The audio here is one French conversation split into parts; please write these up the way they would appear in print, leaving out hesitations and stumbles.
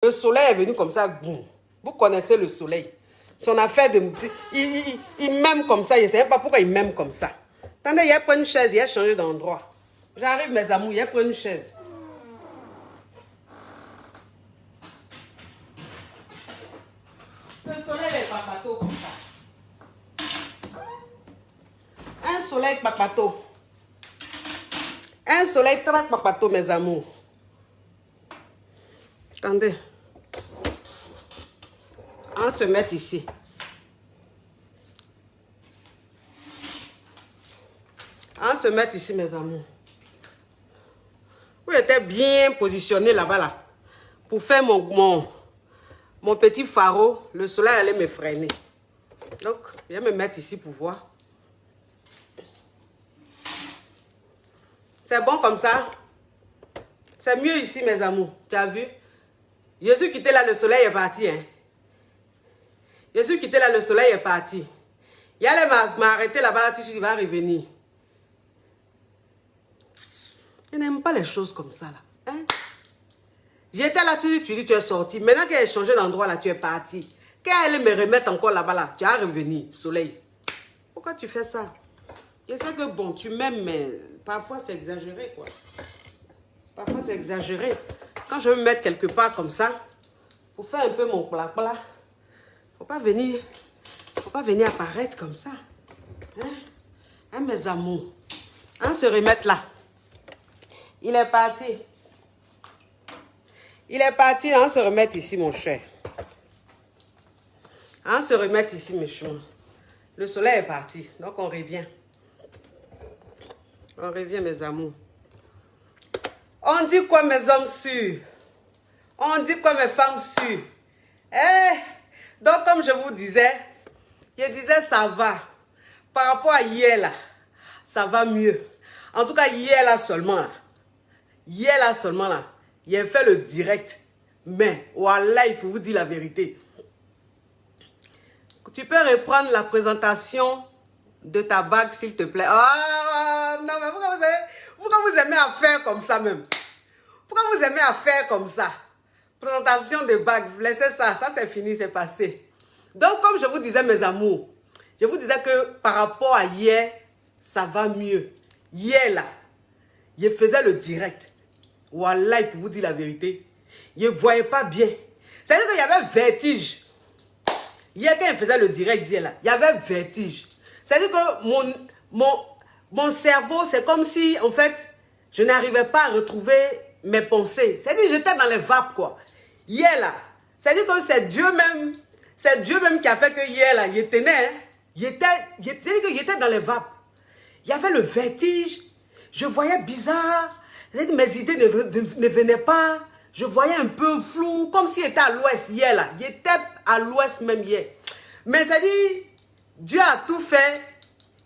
Le soleil est venu comme ça, boum. Vous connaissez le soleil. Son affaire de... Il m'aime comme ça, je ne sais pas pourquoi il m'aime comme ça. Attendez, il a pris une chaise, il a changé d'endroit. J'arrive, mes amours, il a pris une chaise. Le soleil est papato comme ça. Un soleil papato. Un soleil très papato, mes amours. Attendez. On va se mettre ici. On va se mettre ici, mes amours. Vous êtes bien positionné là-bas, là. Pour faire mon petit pharo, le soleil allait me freiner. Donc, je vais me mettre ici pour voir. C'est bon comme ça? C'est mieux ici, mes amours. Tu as vu? Je suis quitté là, le soleil est parti. Hein? Je suis quitté là, le soleil est parti. Il allait m'arrêter là-bas, là, tu vas revenir. Je n'aime pas les choses comme ça, là. Hein? J'étais là, tu dis, tu es sorti. Maintenant qu'elle a changé d'endroit, là, tu es parti. Quand elle me remettre encore là-bas, là, tu vas revenir, soleil. Pourquoi tu fais ça? Je sais que bon, tu m'aimes, mais parfois c'est exagéré, quoi. Parfois c'est exagéré. Quand je veux me mettre quelque part comme ça, pour faire un peu mon plat-plat, faut pas venir apparaître comme ça. Hein? Hein, mes amours? Hein, se remettre là. Il est parti. Il est parti, on se remettre ici, mon cher. On se remettre ici, mes chums. Le soleil est parti, donc on revient. On revient, mes amours. On dit quoi, mes hommes sûrs? On dit quoi, mes femmes sûres? Eh? Donc, comme je vous disais, ça va. Par rapport à hier, là, ça va mieux. En tout cas, hier, là, seulement, là. Hier, là, seulement, là. Il a fait le direct. Mais, voilà, il faut vous dire la vérité. Tu peux reprendre la présentation de ta bague, s'il te plaît. Ah, non, mais pourquoi vous aimez à faire comme ça, même? Pourquoi vous aimez à faire comme ça? Présentation de bague, laissez ça. Ça, c'est fini, c'est passé. Donc, comme je vous disais, mes amours, je vous disais que par rapport à hier, ça va mieux. Hier, là, je faisais le direct. Voilà, pour vous dire la vérité. Je ne voyais pas bien. C'est-à-dire qu'il y avait vertige. Hier, quand il faisait le direct, hier, là, il y avait vertige. C'est-à-dire que mon cerveau, c'est comme si, en fait, je n'arrivais pas à retrouver mes pensées. C'est-à-dire que j'étais dans les vapes, quoi. Hier, là, c'est-à-dire que c'est Dieu même qui a fait que hier, là, il tenait. Hein. C'est-à-dire que j'étais dans les vapes. Il y avait le vertige. Je voyais bizarre. Mes idées ne venaient pas. Je voyais un peu flou, comme s'il était à l'ouest hier, là. Il était à l'ouest même hier. Mais ça dit, Dieu a tout fait.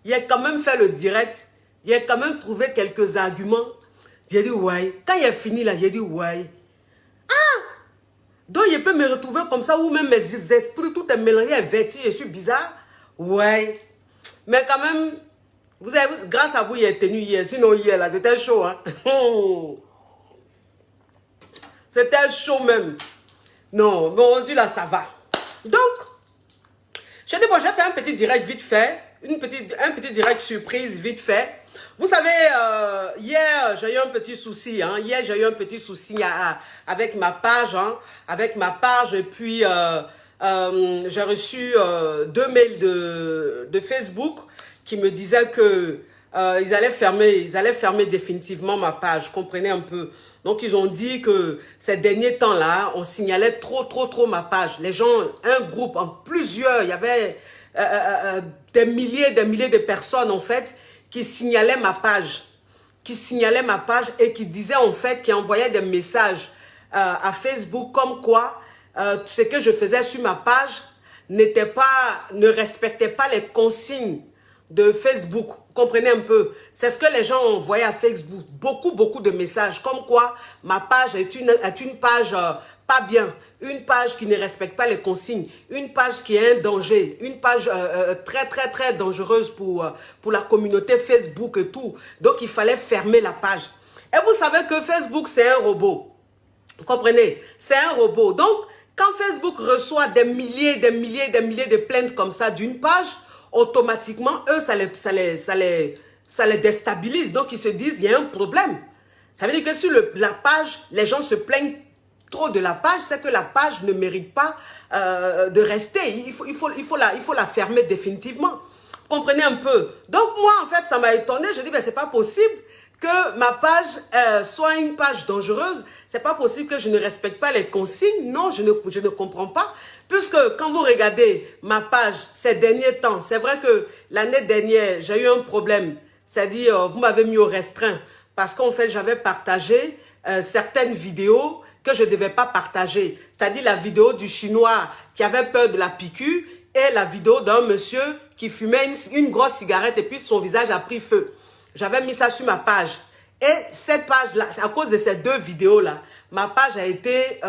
Il a quand même fait le direct. Il a quand même trouvé quelques arguments. J'ai dit, ouais. Quand il est fini, là, j'ai dit, ouais. Ah! Donc, il peut me retrouver comme ça, ou même mes esprits, tout est mélangé, vertige, je suis bizarre. Ouais. Mais quand même, vous avez vu, grâce à vous, il est tenu hier. Sinon, hier, là, c'était chaud, hein. C'était chaud même. Non, bon Dieu, là, ça va. Donc, je dis, bon, j'ai fait un petit direct vite fait. Un petit direct surprise vite fait. Vous savez, hier, j'ai eu un petit souci. Hein. Hier, j'ai eu un petit souci avec ma page. Hein. Avec ma page. Et puis, j'ai reçu 2 mails de Facebook qui me disaient que ils allaient fermer définitivement ma page. Comprenez un peu. Donc, ils ont dit que ces derniers temps-là, on signalait trop ma page. Les gens, un groupe, en plusieurs, il y avait des milliers de personnes, en fait, qui signalaient ma page. Et qui disaient, en fait, qui envoyaient des messages à Facebook comme quoi ce que je faisais sur ma page ne respectait pas les consignes de Facebook. Vous comprenez un peu? C'est ce que les gens ont envoyé à Facebook. Beaucoup de messages. Comme quoi, ma page est une page pas bien. Une page qui ne respecte pas les consignes. Une page qui est un danger. Une page très dangereuse pour la communauté Facebook et tout. Donc, il fallait fermer la page. Et vous savez que Facebook, c'est un robot. Vous comprenez? C'est un robot. Donc, quand Facebook reçoit des milliers de plaintes comme ça d'une page, automatiquement, eux, ça les déstabilise. Donc, ils se disent, il y a un problème. Ça veut dire que sur la page, les gens se plaignent trop de la page, c'est que la page ne mérite pas de rester. Il faut la fermer définitivement. Vous comprenez un peu? Donc, moi, en fait, ça m'a étonné. Je dis, ben, c'est pas possible que ma page soit une page dangereuse. C'est pas possible que je ne respecte pas les consignes. Non, je ne comprends pas. Puisque quand vous regardez ma page ces derniers temps, c'est vrai que l'année dernière, j'ai eu un problème. C'est-à-dire, vous m'avez mis au restreint. Parce qu'en fait, j'avais partagé certaines vidéos que je ne devais pas partager. C'est-à-dire la vidéo du Chinois qui avait peur de la piqûre et la vidéo d'un monsieur qui fumait une grosse cigarette et puis son visage a pris feu. J'avais mis ça sur ma page. Et cette page-là, à cause de ces deux vidéos-là, ma page a été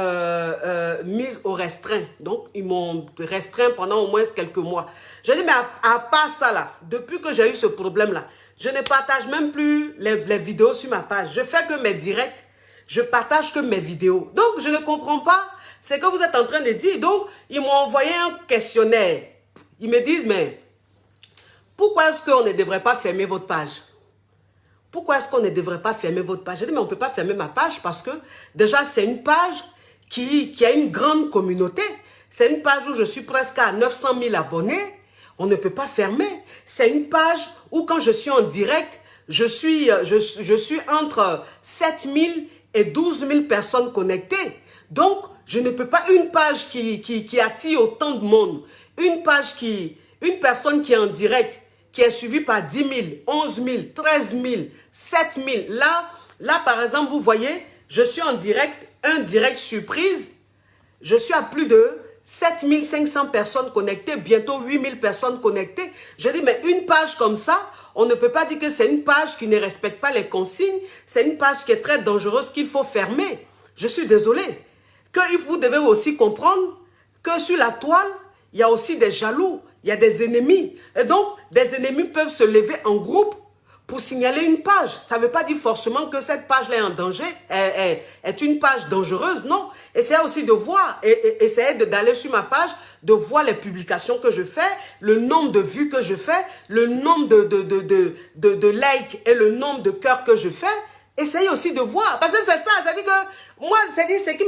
mise au restreint. Donc, ils m'ont restreint pendant au moins quelques mois. Je dis, mais à part ça, là, depuis que j'ai eu ce problème-là, je ne partage même plus les vidéos sur ma page. Je fais que mes directs. Je partage que mes vidéos. Donc, je ne comprends pas ce que vous êtes en train de dire. Donc, ils m'ont envoyé un questionnaire. Ils me disent, mais pourquoi est-ce qu'on ne devrait pas fermer votre page? Pourquoi est-ce qu'on ne devrait pas fermer votre page? J'ai dit, mais on ne peut pas fermer ma page parce que déjà, c'est une page qui a une grande communauté. C'est une page où je suis presque à 900 000 abonnés. On ne peut pas fermer. C'est une page où quand je suis en direct, je suis entre 7 000 et 12 000 personnes connectées. Donc, je ne peux pas une page qui attire autant de monde. Une personne qui est en direct, qui est suivie par 10 000, 11 000, 13 000, 7 000. Là, par exemple, vous voyez, je suis en direct, un direct surprise. Je suis à plus de 7 500 personnes connectées, bientôt 8 000 personnes connectées. Je dis, mais une page comme ça, on ne peut pas dire que c'est une page qui ne respecte pas les consignes. C'est une page qui est très dangereuse qu'il faut fermer. Je suis désolé. Que vous devez aussi comprendre que sur la toile, il y a aussi des jaloux, il y a des ennemis. Et donc, des ennemis peuvent se lever en groupe pour signaler une page. Ça ne veut pas dire forcément que cette page-là est en danger, est une page dangereuse, non. Essayez aussi de voir, essayez d'aller sur ma page, de voir les publications que je fais, le nombre de vues que je fais, le nombre de likes et le nombre de cœurs que je fais. Essayez aussi de voir, parce que c'est ça, c'est-à-dire que moi, ce qui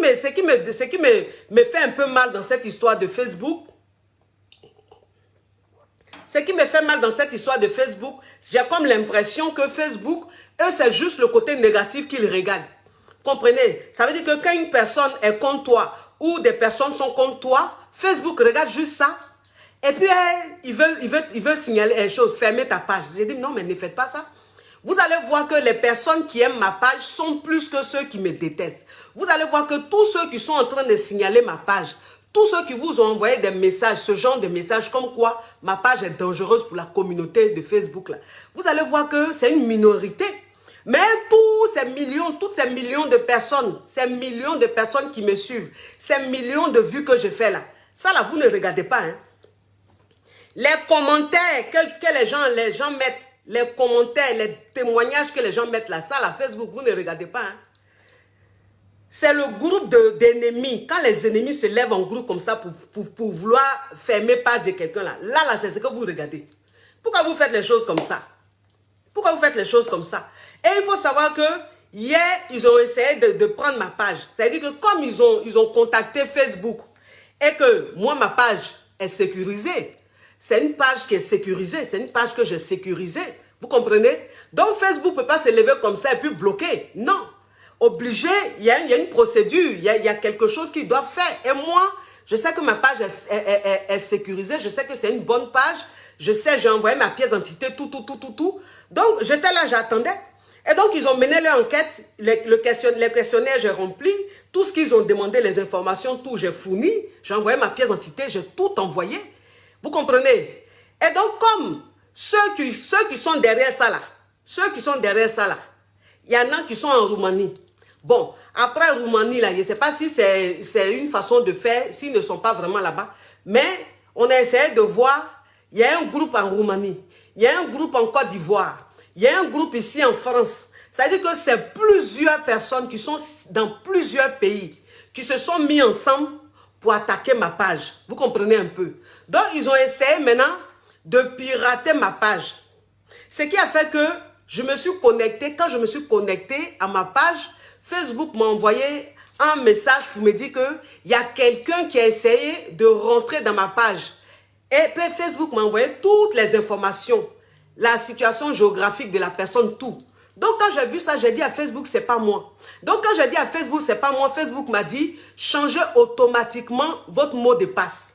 me fait un peu mal dans cette histoire de Facebook, ce qui me fait mal dans cette histoire de Facebook, j'ai comme l'impression que Facebook, eux, c'est juste le côté négatif qu'ils regardent. Comprenez? Ça veut dire que quand une personne est contre toi ou des personnes sont contre toi, Facebook regarde juste ça. Et puis, ils veulent signaler les choses, fermer ta page. J'ai dit non, mais ne faites pas ça. Vous allez voir que les personnes qui aiment ma page sont plus que ceux qui me détestent. Vous allez voir que tous ceux qui sont en train de signaler ma page, tous ceux qui vous ont envoyé des messages, ce genre de messages comme quoi ma page est dangereuse pour la communauté de Facebook, là, vous allez voir que c'est une minorité. Mais toutes ces millions de personnes, ces millions de personnes qui me suivent, ces millions de vues que je fais là, ça là, vous ne regardez pas. Hein. Les commentaires que les gens mettent, les commentaires, les témoignages que les gens mettent là, ça là, Facebook, vous ne regardez pas. Hein. C'est le groupe d'ennemis. Quand les ennemis se lèvent en groupe comme ça pour vouloir fermer page de quelqu'un là, là c'est ce que vous regardez. Pourquoi vous faites les choses comme ça? Pourquoi vous faites les choses comme ça? Et il faut savoir que hier, ils ont essayé de prendre ma page. C'est-à-dire que comme ils ont contacté Facebook et que moi, ma page est sécurisée, c'est une page qui est sécurisée, c'est une page que j'ai sécurisée. Vous comprenez? Donc Facebook ne peut pas se lever comme ça et puis bloquer. Non. Obligé, il y a une procédure, il y a quelque chose qu'ils doivent faire. Et moi, je sais que ma page est sécurisée, je sais que c'est une bonne page, je sais, j'ai envoyé ma pièce d'identité, tout. Donc, j'étais là, j'attendais. Et donc, ils ont mené leur enquête, les questionnaires, j'ai rempli, tout ce qu'ils ont demandé, les informations, tout, j'ai fourni, j'ai envoyé ma pièce d'identité, j'ai tout envoyé. Vous comprenez? Et donc, comme ceux qui sont derrière ça là, il y en a qui sont en Roumanie. Bon, après Roumanie, là, je ne sais pas si c'est une façon de faire, s'ils ne sont pas vraiment là-bas. Mais on a essayé de voir, il y a un groupe en Roumanie, il y a un groupe en Côte d'Ivoire, il y a un groupe ici en France. Ça veut dire que c'est plusieurs personnes qui sont dans plusieurs pays. qui se sont mis ensemble pour attaquer ma page. Vous comprenez un peu? Donc, ils ont essayé maintenant de pirater ma page. Ce qui a fait que je me suis connecté. Quand je me suis connecté à ma page, Facebook m'a envoyé un message pour me dire qu'il y a quelqu'un qui a essayé de rentrer dans ma page. Et puis Facebook m'a envoyé toutes les informations, la situation géographique de la personne, tout. Donc quand j'ai vu ça, j'ai dit à Facebook, c'est pas moi. Donc quand j'ai dit à Facebook, c'est pas moi, Facebook m'a dit, changez automatiquement votre mot de passe.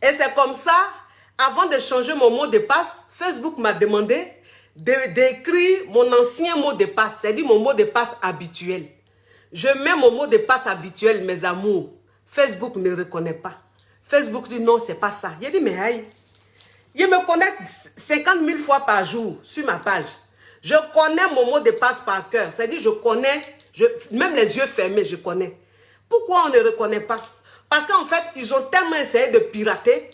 Et c'est comme ça, avant de changer mon mot de passe, Facebook m'a demandé d'écrire mon ancien mot de passe, c'est-à-dire mon mot de passe habituel. Je mets mon mot de passe habituel, mes amours. Facebook ne reconnaît pas. Facebook dit non, c'est pas ça. Il dit, mais aïe, il me connecte 50 000 fois par jour sur ma page. Je connais mon mot de passe par cœur. C'est-à-dire, je connais, même les yeux fermés, je connais. Pourquoi on ne reconnaît pas? Parce qu'en fait, ils ont tellement essayé de pirater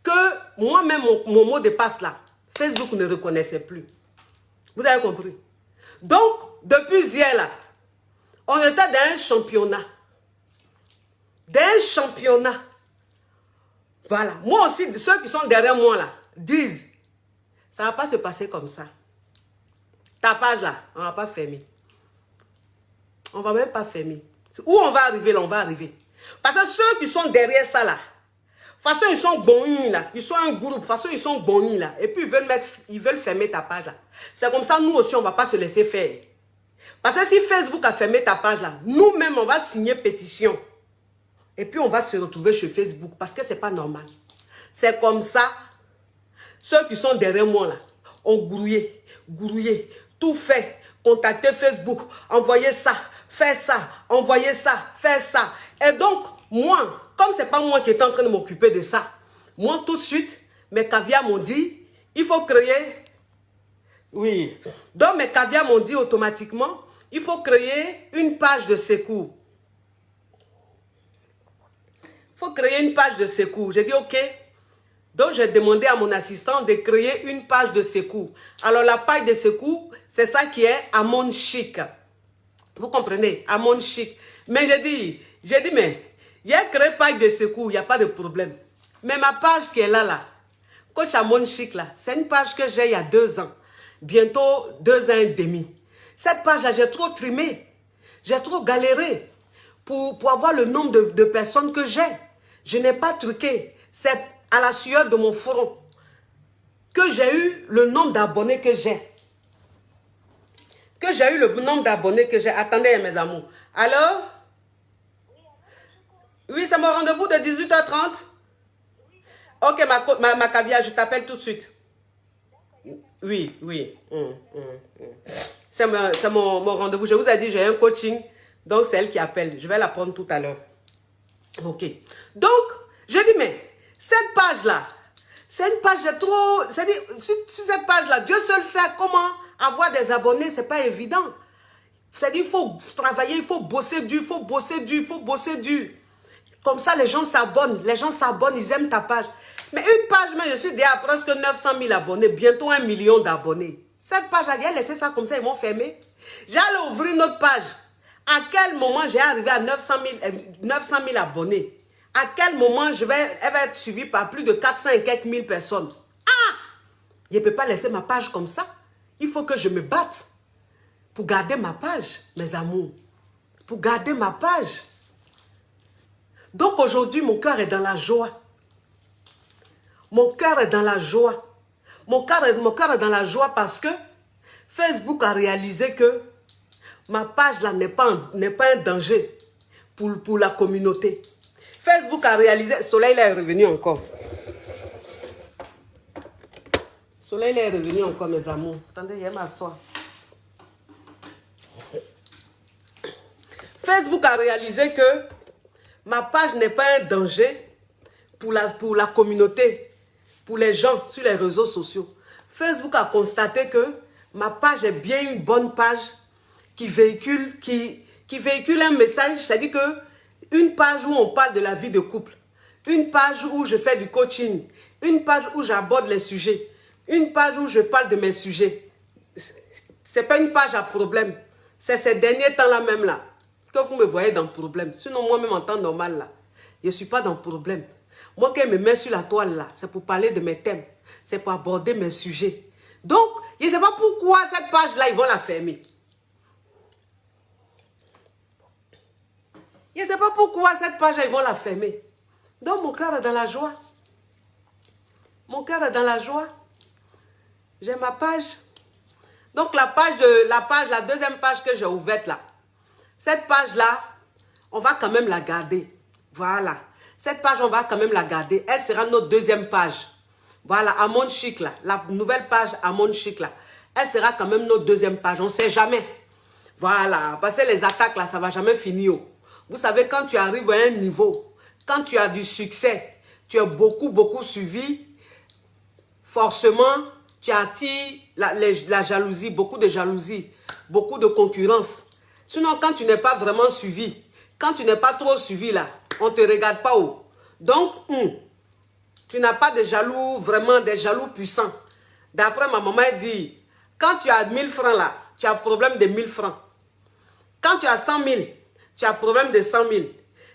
que moi-même, mon mot de passe là, Facebook ne reconnaissait plus. Vous avez compris? Donc, depuis hier là, on était dans un championnat. Dans un championnat. Voilà. Moi aussi, ceux qui sont derrière moi là, disent, ça ne va pas se passer comme ça. Ta page là, on ne va pas fermer. On ne va même pas fermer. Où on va arriver là, on va arriver. Parce que ceux qui sont derrière ça là, de toute façon ils sont bons là, ils sont un groupe, de toute façon ils sont bons là, et puis ils veulent fermer ta page là. C'est comme ça, nous aussi on ne va pas se laisser faire. Parce que si Facebook a fermé ta page là, nous-mêmes on va signer pétition. Et puis on va se retrouver chez Facebook parce que ce n'est pas normal. C'est comme ça, ceux qui sont derrière moi là, ont grouillé, tout fait, contacter Facebook, envoyer ça, faire ça, envoyer ça, faire ça. Et donc, moi, comme ce n'est pas moi qui étais en train de m'occuper de ça, moi tout de suite, mes caviars m'ont dit, il faut créer, oui. Donc mes caviars m'ont dit automatiquement, il faut créer une page de secours. Il faut créer une page de secours. J'ai dit ok. Donc j'ai demandé à mon assistant de créer une page de secours. Alors la page de secours, c'est ça qui est Amon Chic. Vous comprenez? Amon Chic. Mais j'ai dit mais, il y a créé page de secours, il n'y a pas de problème. Mais ma page qui est là, Coach Amon Chic là, c'est une page que j'ai il y a 2 ans. Bientôt 2 ans et demi. Cette page là, j'ai trop trimé. J'ai trop galéré pour avoir le nombre de personnes que j'ai. Je n'ai pas truqué. C'est à la sueur de mon front que j'ai eu le nombre d'abonnés que j'ai. Attendez mes amours. Alors? Oui, c'est mon rendez-vous de 18h30. Ok, ma caviar, je t'appelle tout de suite. Oui. C'est mon rendez-vous. Je vous ai dit, j'ai un coaching. Donc, c'est elle qui appelle. Je vais la prendre tout à l'heure. Ok. Donc, je dis, mais cette page-là, c'est une page trop... C'est-à-dire, sur cette page-là, Dieu seul sait comment avoir des abonnés. Ce n'est pas évident. C'est-à-dire, il faut travailler, il faut bosser dur, il faut bosser dur. Comme ça, les gens s'abonnent. Ils aiment ta page. Mais une page, mais je suis déjà à presque 900 000 abonnés. Bientôt 1 million d'abonnés. Cette page-là, j'ai laissé ça comme ça, ils m'ont fermé. J'allais ouvrir une autre page. À quel moment j'ai arrivé à 900 000 abonnés? À quel moment elle va être suivie par plus de 400 et quelques mille personnes? Ah! Je ne peux pas laisser ma page comme ça. Il faut que je me batte pour garder ma page, mes amours. Pour garder ma page. Donc aujourd'hui, mon cœur est dans la joie. Mon cœur est dans la joie. Mon cœur est dans la joie parce que Facebook a réalisé que ma page là n'est pas un danger pour la communauté. Facebook a réalisé... Soleil là est revenu encore. Soleil là est revenu encore, mes amours. Attendez, je vais m'asseoir. Facebook a réalisé que ma page n'est pas un danger pour la communauté, pour les gens sur les réseaux sociaux. Facebook a constaté que ma page est bien une bonne page qui véhicule un message, c'est-à-dire que une page où on parle de la vie de couple, une page où je fais du coaching, une page où j'aborde les sujets, une page où je parle de mes sujets. Ce n'est pas une page à problème. C'est ces derniers temps-là même là. que vous me voyez dans le problème. Sinon, moi-même, en temps normal, là, je ne suis pas dans le problème. Moi, quand je me mets sur la toile, là, c'est pour parler de mes thèmes. C'est pour aborder mes sujets. Donc, je ne sais pas pourquoi cette page-là, ils vont la fermer. Je ne sais pas pourquoi cette page-là, ils vont la fermer. Donc, mon cœur est dans la joie. Mon cœur est dans la joie. J'ai ma page. Donc, la deuxième page que j'ai ouverte là, cette page-là, on va quand même la garder. Voilà. Cette page, on va quand même la garder. Elle sera notre deuxième page. Voilà, Amon Chic là. La nouvelle page Amon Chic là. Elle sera quand même notre deuxième page. On ne sait jamais. Voilà. Parce que les attaques là, ça ne va jamais finir. Vous savez, quand tu arrives à un niveau, quand tu as du succès, tu es beaucoup suivi, forcément, tu attires la jalousie, beaucoup de jalousie, beaucoup de concurrence. Sinon, quand tu n'es pas vraiment suivi, quand tu n'es pas trop suivi là, on ne te regarde pas haut. Donc, tu n'as pas de jaloux, vraiment des jaloux puissants. D'après ma maman, elle dit, quand tu as 1000 francs là, tu as problème de 1000 francs. Quand tu as 100 000, tu as problème de 100 000.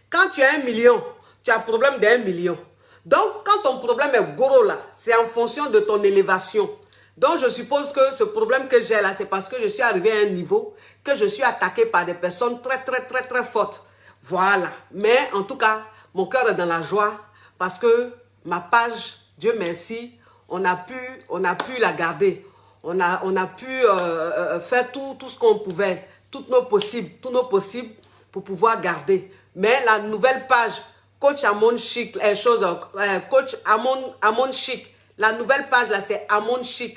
Quand tu as 1 million, tu as problème de 1 million. Donc, quand ton problème est gros là, c'est en fonction de ton élévation. Donc, je suppose que ce problème que j'ai là, c'est parce que je suis arrivé à un niveau que je suis attaqué par des personnes très fortes. Voilà. Mais en tout cas, mon cœur est dans la joie parce que ma page, Dieu merci, on a pu la garder. On a pu faire tout ce qu'on pouvait, tous nos possibles pour pouvoir garder. Mais la nouvelle page, Coach Amon Chic, Coach Amon Chic, la nouvelle page là, c'est Amon Chic.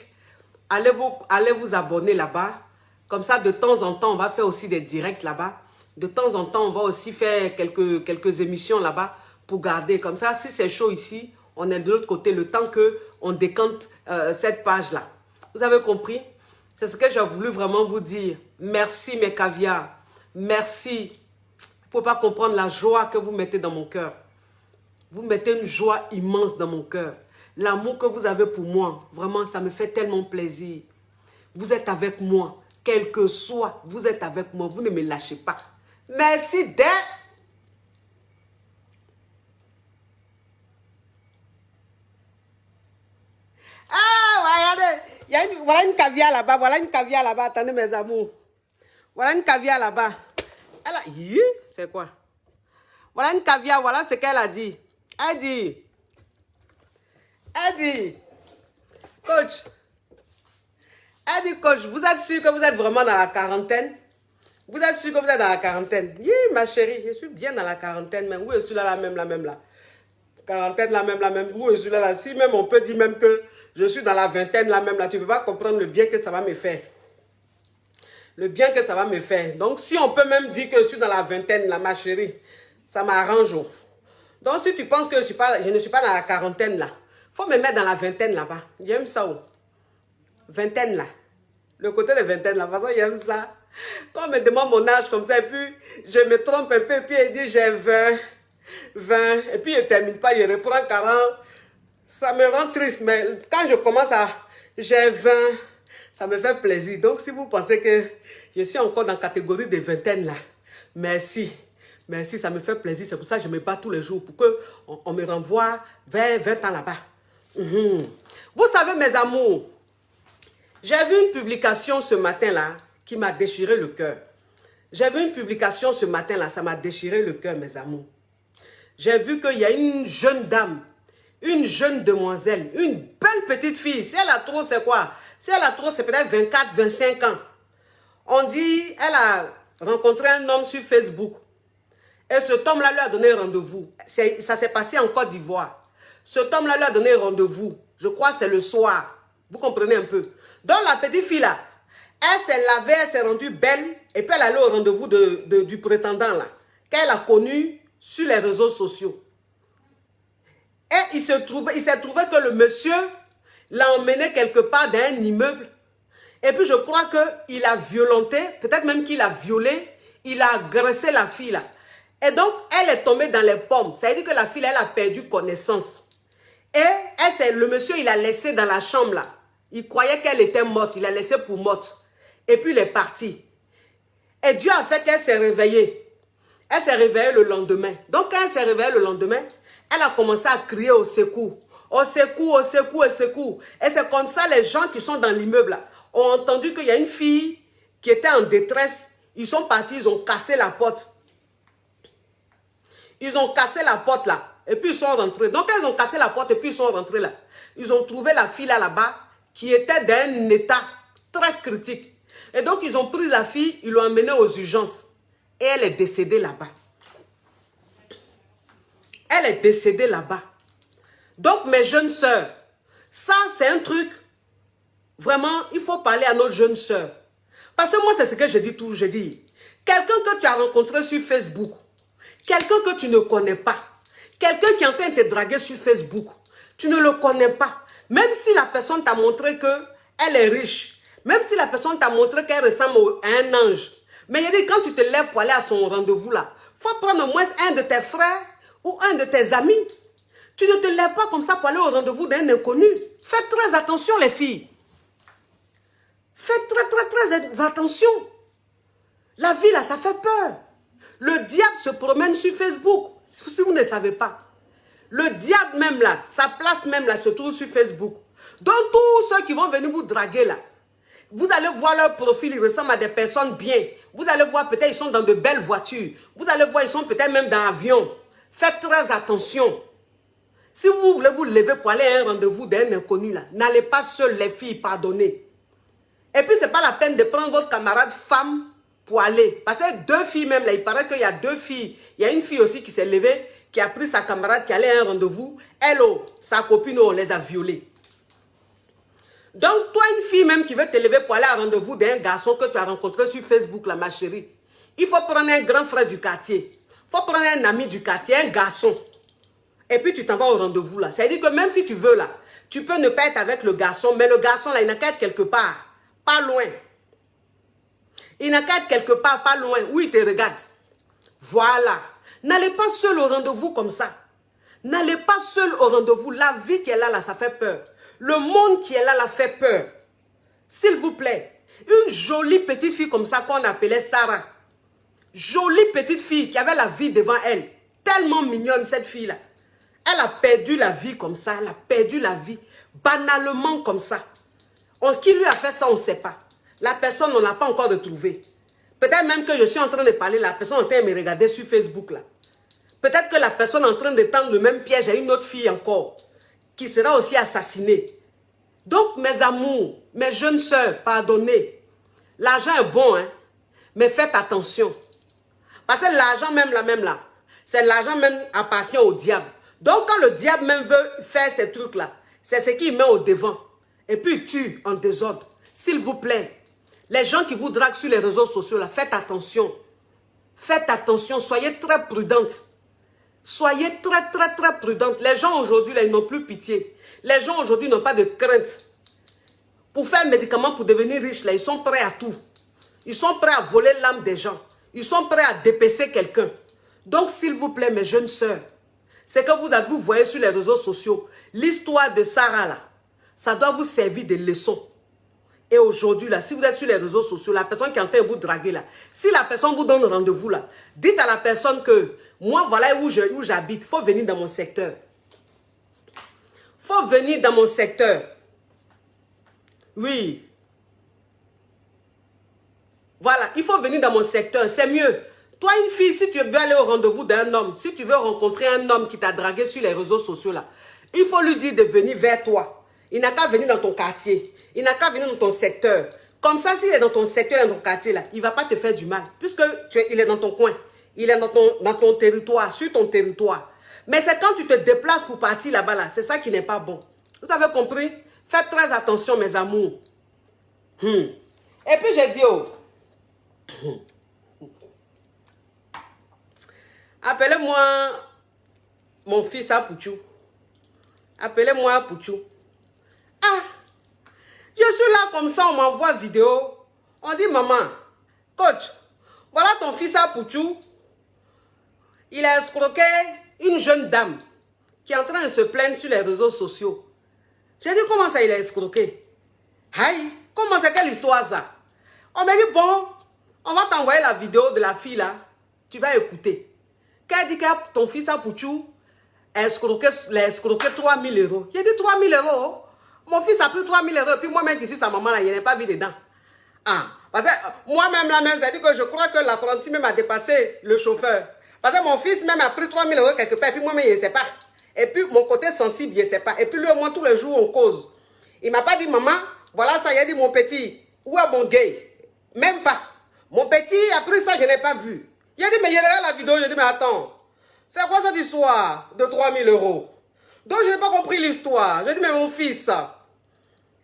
Allez vous abonner là-bas. Comme ça, de temps en temps, on va faire aussi des directs là-bas. De temps en temps, on va aussi faire quelques émissions là-bas pour garder. Comme ça, si c'est chaud ici, on est de l'autre côté le temps qu'on décante cette page-là. Vous avez compris? C'est ce que j'ai voulu vraiment vous dire. Merci mes caviars. Merci. Vous ne pouvez pas comprendre la joie que vous mettez dans mon cœur. Vous mettez une joie immense dans mon cœur. L'amour que vous avez pour moi, vraiment, ça me fait tellement plaisir. Vous êtes avec moi. Quel que soit, vous êtes avec moi. Vous ne me lâchez pas. Merci d'être. Ah, regardez. Voilà une caviar là-bas. Voilà une caviar là-bas. Attendez mes amours. Voilà une caviar là-bas. Elle a... C'est quoi? Voilà une caviar. Voilà ce qu'elle a dit. Elle dit, coach, vous êtes sûr que vous êtes vraiment dans la quarantaine? Vous êtes sûr que vous êtes dans la quarantaine? Oui, ma chérie, je suis bien dans la quarantaine même. Oui, je suis là, la même. Quarantaine, la même. Oui, je suis là. Si même on peut dire même que je suis dans la vingtaine, la même là, tu ne peux pas comprendre le bien que ça va me faire. Le bien que ça va me faire. Donc, si on peut même dire que je suis dans la vingtaine, là, ma chérie, ça m'arrange. Donc, si tu penses que je ne suis pas dans la quarantaine, là, il faut me mettre dans la vingtaine, là-bas. J'aime ça. Vingtaine, là. Le côté de vingtaine, là. De toute façon, j'aime ça. Quand on me demande mon âge comme ça, et puis je me trompe un peu, et puis il dit j'ai 20, et puis il ne termine pas, il reprend 40. Ça me rend triste, mais quand je commence à j'ai 20, ça me fait plaisir. Donc, si vous pensez que je suis encore dans la catégorie des vingtaines, là, merci. Merci, ça me fait plaisir. C'est pour ça que je me bats tous les jours pour qu'on me renvoie vers 20 ans là-bas. Vous savez, mes amours, j'ai vu une publication ce matin-là qui m'a déchiré le cœur. J'ai vu une publication ce matin-là, ça m'a déchiré le cœur, mes amours. J'ai vu qu'il y a une jeune dame, une jeune demoiselle, une belle petite fille. Si elle a trop, c'est quoi? Si elle a trop, c'est peut-être 24, 25 ans. On dit, elle a rencontré un homme sur Facebook. Et cet homme-là lui a donné rendez-vous. Ça s'est passé en Côte d'Ivoire. Cet homme-là lui a donné rendez-vous. Je crois que c'est le soir. Vous comprenez un peu. Donc la petite fille-là, elle s'est lavée, elle s'est rendue belle. Et puis elle allait au rendez-vous du prétendant là. Qu'elle a connu sur les réseaux sociaux. Et il s'est trouvé que le monsieur l'a emmené quelque part dans un immeuble. Et puis je crois qu'il a violenté, peut-être même qu'il a violé, il a agressé la fille là. Et donc, elle est tombée dans les pommes. Ça veut dire que la fille, elle a perdu connaissance. Et le monsieur, il l'a laissé dans la chambre là. Il croyait qu'elle était morte. Il l'a laissée pour morte. Et puis, il est parti. Et Dieu a fait qu'elle s'est réveillée. Elle s'est réveillée le lendemain. Donc, quand elle s'est réveillée le lendemain, elle a commencé à crier au secours. Au secours, au secours, au secours. Et c'est comme ça, les gens qui sont dans l'immeuble ont entendu qu'il y a une fille qui était en détresse. Ils sont partis, ils ont cassé la porte. Ils ont cassé la porte là. Et puis ils sont rentrés. Donc, quand ils ont cassé la porte et puis ils sont rentrés là, ils ont trouvé la fille là-bas qui était dans un état très critique. Et donc, ils ont pris la fille, ils l'ont emmenée aux urgences. Et elle est décédée là-bas. Elle est décédée là-bas. Donc, mes jeunes sœurs, ça, c'est un truc, vraiment, il faut parler à nos jeunes sœurs. Parce que moi, c'est ce que je dis toujours, je dis, quelqu'un que tu as rencontré sur Facebook, quelqu'un que tu ne connais pas, quelqu'un qui est en train de te draguer sur Facebook, tu ne le connais pas. Même si la personne t'a montré qu'elle est riche, même si la personne t'a montré qu'elle ressemble à un ange, mais il dit, quand tu te lèves pour aller à son rendez-vous là, il faut prendre au moins un de tes frères ou un de tes amis. Tu ne te lèves pas comme ça pour aller au rendez-vous d'un inconnu. Faites très attention les filles. Faites très attention. La vie là, ça fait peur. Le diable se promène sur Facebook, si vous ne savez pas. Le diable même là, sa place même là se trouve sur Facebook. Donc tous ceux qui vont venir vous draguer là, vous allez voir leur profil, ils ressemblent à des personnes bien. Vous allez voir peut-être ils sont dans de belles voitures. Vous allez voir ils sont peut-être même dans l'avion. Faites très attention. Si vous voulez vous lever pour aller à un rendez-vous d'un inconnu là, n'allez pas seul les filles, pardonnez. Et puis ce n'est pas la peine de prendre votre camarade femme pour aller. Parce que deux filles même là, il paraît qu'il y a deux filles. Il y a une fille aussi qui s'est levée, qui a pris sa camarade, qui allait à un rendez-vous. Elle, sa copine, on les a violées. Donc, toi, une fille même qui veut te lever pour aller à un rendez-vous d'un garçon que tu as rencontré sur Facebook, là, ma chérie, il faut prendre un grand frère du quartier. Il faut prendre un ami du quartier, un garçon. Et puis, tu t'en vas au rendez-vous, là. Ça veut dire que même si tu veux, là, tu peux ne pas être avec le garçon, mais le garçon, là, il n'a qu'à être quelque part, pas loin. Il n'a qu'à être quelque part, pas loin, où il te regarde. Voilà. N'allez pas seul au rendez-vous comme ça. N'allez pas seul au rendez-vous. La vie qui est là, ça fait peur. Le monde qui est là, fait peur. S'il vous plaît, une jolie petite fille comme ça qu'on appelait Sarah. Jolie petite fille qui avait la vie devant elle. Tellement mignonne cette fille-là. Elle a perdu la vie comme ça. Elle a perdu la vie banalement comme ça. Qui lui a fait ça, on ne sait pas. La personne, on n'a pas encore retrouvé. Peut-être même que je suis en train de parler, la personne est en train de me regarder sur Facebook là. Peut-être que la personne est en train de tendre le même piège à une autre fille encore, qui sera aussi assassinée. Donc, mes amours, mes jeunes sœurs, pardonnez. L'argent est bon, hein, mais faites attention. Parce que l'argent même là, c'est l'argent même appartient au diable. Donc, quand le diable même veut faire ces trucs-là, c'est ce qu'il met au devant. Et puis, il tue en désordre. S'il vous plaît, les gens qui vous draguent sur les réseaux sociaux, là, faites attention. Faites attention, soyez très prudentes. Soyez très prudentes. Les gens aujourd'hui, ils n'ont plus pitié. Les gens aujourd'hui n'ont pas de crainte. Pour faire un médicament, pour devenir riche, là, ils sont prêts à tout. Ils sont prêts à voler l'âme des gens. Ils sont prêts à dépecer quelqu'un. Donc, s'il vous plaît, mes jeunes sœurs, c'est que vous voyez sur les réseaux sociaux, l'histoire de Sarah, là, ça doit vous servir de leçon. Et aujourd'hui, là, si vous êtes sur les réseaux sociaux, la personne qui est en train de vous draguer, là, si la personne vous donne rendez-vous, là, dites à la personne que, moi, voilà où j'habite, il faut venir dans mon secteur. Il faut venir dans mon secteur. Oui. Voilà, il faut venir dans mon secteur, c'est mieux. Toi, une fille, si tu veux aller au rendez-vous d'un homme, si tu veux rencontrer un homme qui t'a dragué sur les réseaux sociaux, là, il faut lui dire de venir vers toi. Il n'a qu'à venir dans ton quartier. Il n'a qu'à venir dans ton secteur. Comme ça, s'il est dans ton secteur, dans ton quartier, là, il ne va pas te faire du mal. Puisque il est dans ton coin. Il est dans ton territoire, sur ton territoire. Mais c'est quand tu te déplaces pour partir là-bas, là, c'est ça qui n'est pas bon. Vous avez compris? Faites très attention, mes amours. Et puis, j'ai dit, appelez-moi mon fils à Pouchou. Appelez-moi Pouchou. Ah, je suis là comme ça, on m'envoie vidéo. On dit, maman, coach, voilà ton fils à Pouchou. Il a escroqué une jeune dame qui est en train de se plaindre sur les réseaux sociaux. J'ai dit, comment ça il a escroqué? Aïe, comment c'est quelle histoire ça? On m'a dit, bon, on va t'envoyer la vidéo de la fille là. tu vas écouter. Quand elle dit que ton fils a Pouchou escroqué 3 000 euros. J'ai dit 3 000 euros. Mon fils a pris 3 000 euros. Et puis moi-même qui suis sa maman, là, il n'est pas vu dedans. Ah, parce que moi-même, là même, ça dit que je crois que l'apprenti même a dépassé le chauffeur. Parce que mon fils même a pris 3 000 euros quelque part. Et puis moi-même, il ne sait pas. Et puis mon côté sensible, il ne sait pas. Et puis lui, au moins, tous les jours, on cause. Il ne m'a pas dit, maman, voilà ça. Il a dit, mon petit, où est mon gay? Même pas. Mon petit a pris ça, je n'ai pas vu. Il a dit, mais il regarde la vidéo. Je dis, mais attends. C'est quoi cette histoire de 3 000 euros? Donc, je n'ai pas compris l'histoire. Je dis, mais mon fils,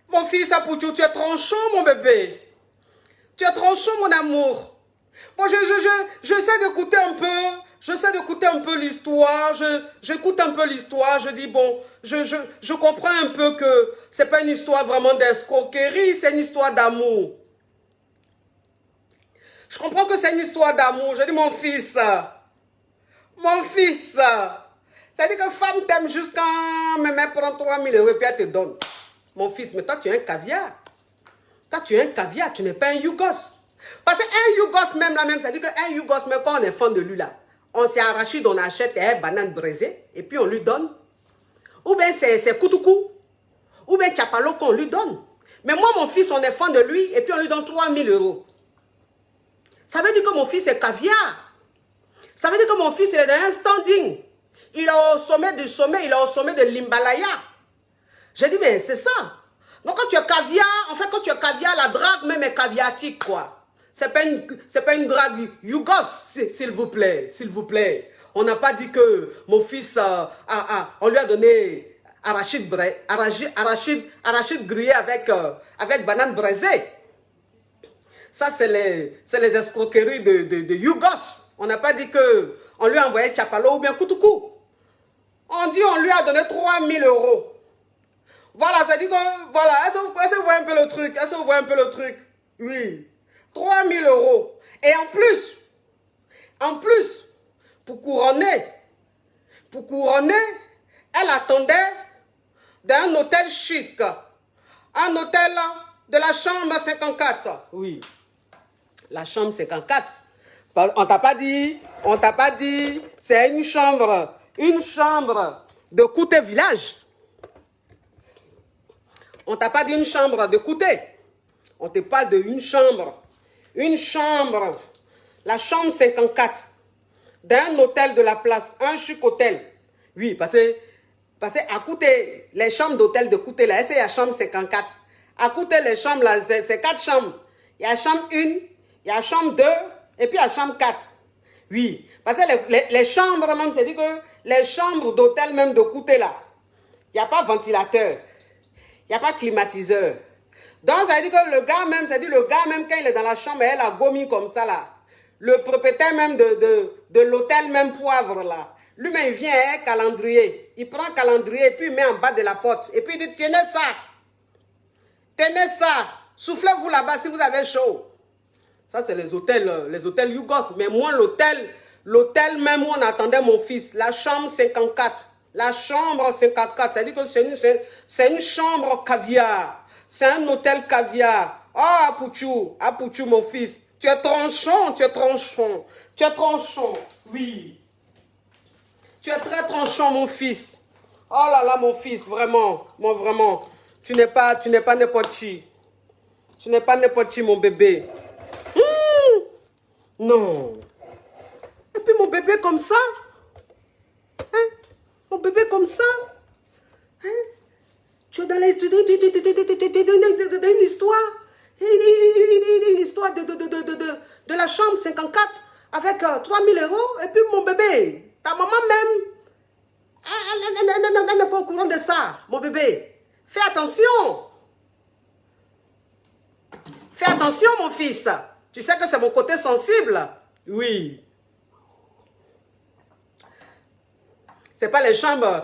Pouchou, tu es tranchant, mon bébé. Tu es tranchant, mon amour. Bon, j'essaie d'écouter un peu l'histoire. J'écoute un peu l'histoire. Je dis, bon, je comprends un peu que ce n'est pas une histoire vraiment d'escroquerie, c'est une histoire d'amour. Je comprends que c'est une histoire d'amour. Je dis, mon fils, ça dit que femme t'aime jusqu'à même prendre 3 000 euros et puis elle te donne. Mon fils, mais toi tu es un caviar. Toi tu es un caviar, tu n'es pas un Yougos. Parce qu'un Yougos même là même, ça dit qu'un Yougos même quand on est fan de lui là, on s'est arraché, on achète une banane braisée et puis on lui donne. Ou bien c'est Koutoukou. Ou bien Tchapalo qu'on lui donne. Mais moi mon fils, on est fan de lui et puis on lui donne 3 000 euros. Ça veut dire que mon fils est caviar. Ça veut dire que mon fils il est dans un standing. Il est au sommet du sommet, il est au sommet de l'Himalaya. J'ai dit, mais c'est ça. Donc quand tu es caviar, en fait quand tu es caviar, la drague même est caviatique quoi. C'est pas une drague Yougos, s'il vous plaît, s'il vous plaît. On n'a pas dit que mon fils, on lui a donné arachide grillé avec banane braisée. Ça c'est les escroqueries de Yougos. On n'a pas dit que on lui a envoyé Tchapalo ou bien Koutoukou. On dit on lui a donné 3 000 euros. Voilà, ça dit que, voilà, est-ce que vous voyez un peu le truc? Est-ce que vous voyez un peu le truc? Oui. 3 000 euros. Et en plus, pour couronner, elle attendait d'un hôtel chic. Un hôtel de la chambre 54. Oui. La chambre 54. On t'a pas dit, c'est une chambre de Kouté village. On t'a pas dit une chambre de Kouté. On te parle d'une chambre. Une chambre. La chambre 54. D'un hôtel de la place. Un chic hôtel. Oui, parce que à Kouté, les chambres d'hôtel de Kouté, là, c'est la chambre 54. À Kouté, les chambres, là, c'est 4 chambres. Il y a chambre 1, il y a chambre 2, et puis il y a chambre 4. Oui, parce que les chambres, même, c'est dit que les chambres d'hôtel même de Kouté, là, il n'y a pas ventilateur. Il n'y a pas climatiseur. Donc, ça dit que le gars même, quand il est dans la chambre, elle a gomi comme ça, là. Le propriétaire même de l'hôtel, même Poivre, là. Lui-même, il vient, un calendrier. Il prend un calendrier et puis il met en bas de la porte. Et puis il dit, tenez ça. Tenez ça. Soufflez-vous là-bas si vous avez chaud. Ça, c'est les hôtels Yougos. Mais moi, l'hôtel même où on attendait mon fils, la chambre 54. La chambre 54, ça dit que c'est une chambre caviar. C'est un hôtel caviar. Ah, Pouchou, mon fils. Tu es tranchant. Oui. Tu es très tranchant, mon fils. Oh là là, mon fils, vraiment. Tu n'es pas n'importe qui. Tu n'es pas n'importe qui, mon bébé. Non. Et puis mon bébé comme ça. Hein? Mon bébé comme ça. Hein? Tu es dans une histoire. Une histoire de la chambre 54 avec 3 000 euros. Et puis mon bébé, ta maman même, elle n'est pas au courant de ça, mon bébé. Fais attention. Fais attention, mon fils. Tu sais que c'est mon côté sensible. Oui. C'est pas les chambres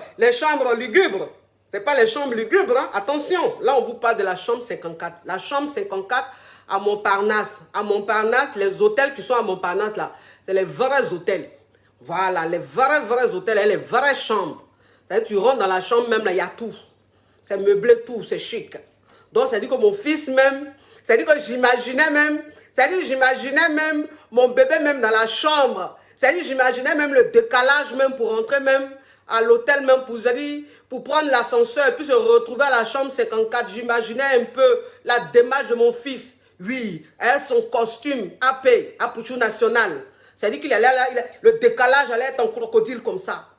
lugubres. C'est pas les chambres lugubres. Hein? Attention, là on vous parle de la chambre 54. La chambre 54 à Montparnasse. À Montparnasse, les hôtels qui sont à Montparnasse là, c'est les vrais hôtels. Voilà, les vrais hôtels et les vraies chambres. Tu rentres dans la chambre même là, il y a tout. C'est meublé tout, c'est chic. Donc ça dit que mon fils même, ça dit que j'imaginais même mon bébé même dans la chambre. C'est-à-dire, j'imaginais même le décalage même pour rentrer même à l'hôtel, même pour prendre l'ascenseur et puis se retrouver à la chambre 54. J'imaginais un peu la démarche de mon fils. Oui, hein, son costume AP, Apouchou National. C'est-à-dire qu'il allait là, le décalage allait être en crocodile comme ça.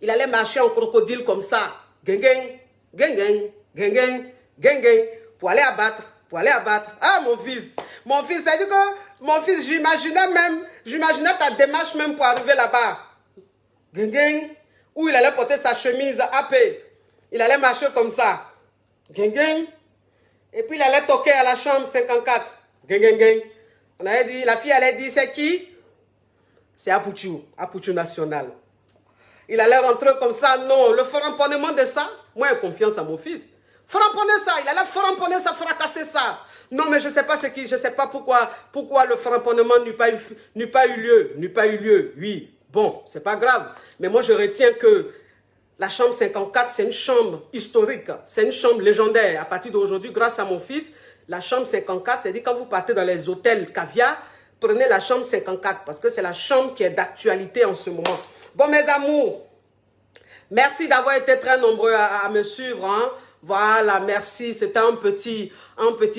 Il allait marcher en crocodile comme ça. Geng, geng, geng, geng, geng, geng, geng, geng, pour aller abattre. Pour aller abattre. Ah, mon fils, c'est-à-dire que mon fils, j'imaginais ta démarche même pour arriver là-bas. Geng, geng, où il allait porter sa chemise AP. Il allait marcher comme ça. Geng, geng. Et puis il allait toquer à la chambre 54. Geng, geng, geng. On avait dit, la fille allait dire, c'est qui? C'est Apouchou, Apouchou National. Il allait rentrer comme ça. Non, le framponnement de ça, moi j'ai confiance à mon fils. Framponner ça, il allait framponner ça, fracasser ça. Non, mais je ne sais pas je sais pas pourquoi le framponnement n'eut pas eu lieu. Oui, bon, c'est pas grave. Mais moi je retiens que la chambre 54, c'est une chambre historique, c'est une chambre légendaire. À partir d'aujourd'hui, grâce à mon fils, la chambre 54, c'est-à-dire quand vous partez dans les hôtels caviar, prenez la chambre 54 parce que c'est la chambre qui est d'actualité en ce moment. Bon, mes amours, merci d'avoir été très nombreux à me suivre. Hein. Voilà, merci. C'était un petit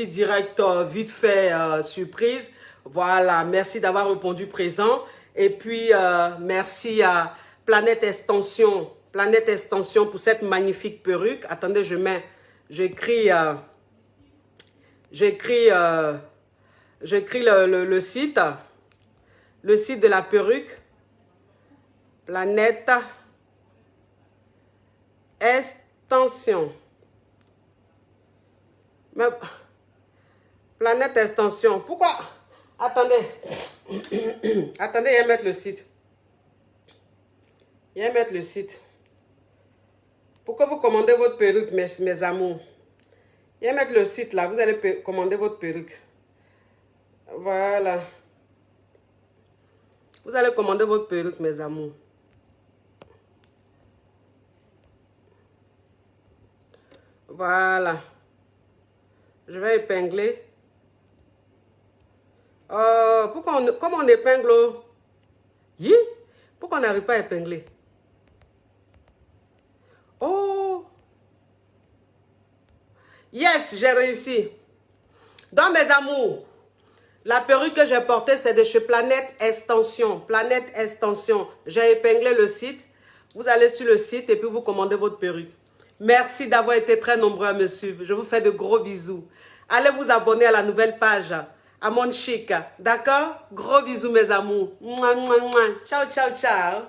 direct vite fait, surprise. Voilà, merci d'avoir répondu présent. Et puis, merci à Planète Extension pour cette magnifique perruque. Attendez, j'écris le site de la perruque. Planète Extension. Mais, Planète Extension. Pourquoi? Attendez. Attendez, il va mettre le site. Pourquoi vous commandez votre perruque, mes amours? Il va mettre le site là. Vous allez commander votre perruque. Voilà. Vous allez commander votre perruque, mes amours. Voilà. Je vais épingler. Comment on épingle? Oui? Pourquoi on n'arrive pas à épingler? Oh! Yes, j'ai réussi. Donc, mes amours, la perruque que j'ai portée, c'est de chez Planète Extension. Planète Extension. J'ai épinglé le site. Vous allez sur le site et puis vous commandez votre perruque. Merci d'avoir été très nombreux à me suivre. Je vous fais de gros bisous. Allez vous abonner à la nouvelle page, à Mon Chic. D'accord? Gros bisous, mes amours. Mouah, mouah, mouah. Ciao, ciao, ciao.